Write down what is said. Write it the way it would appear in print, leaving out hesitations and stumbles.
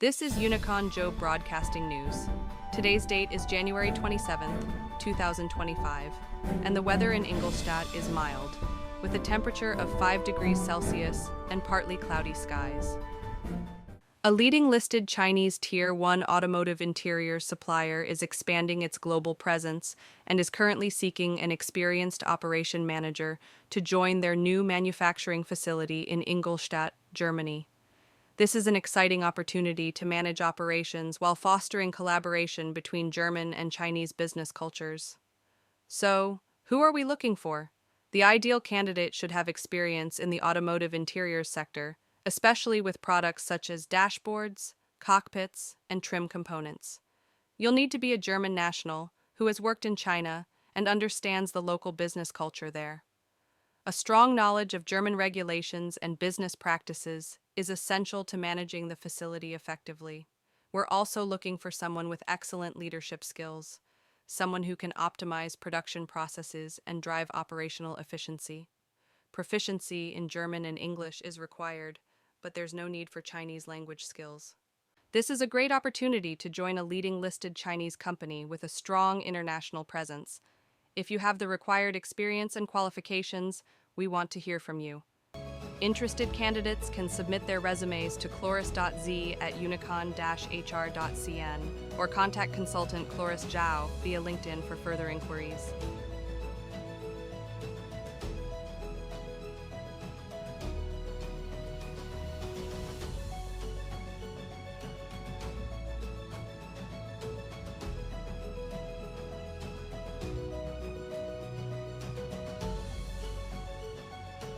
This is Unicon Joe Broadcasting News. Today's date is January 27th, 2025, and the weather in Ingolstadt is mild, with a temperature of 5 degrees Celsius and partly cloudy skies. A leading listed Chinese Tier 1 automotive interiors supplier is expanding its global presence and is currently seeking an experienced operation manager to join their new manufacturing facility in Ingolstadt, Germany. This is an exciting opportunity to manage operations while fostering collaboration between German and Chinese business cultures. So, who are we looking for? The ideal candidate should have experience in the automotive interiors sector, especially with products such as dashboards, cockpits, and trim components. You'll need to be a German national who has worked in China and understands the local business culture there. A strong knowledge of German regulations and business practices is essential to managing the facility effectively. We're also looking for someone with excellent leadership skills, someone who can optimize production processes and drive operational efficiency. Proficiency in German and English is required, but there's no need for Chinese language skills. This is a great opportunity to join a leading listed Chinese company with a strong international presence. If you have the required experience and qualifications, we want to hear from you. Interested candidates can submit their resumes to chloris.z@unicon-hr.cn or contact consultant Chloris Zhao via LinkedIn for further inquiries.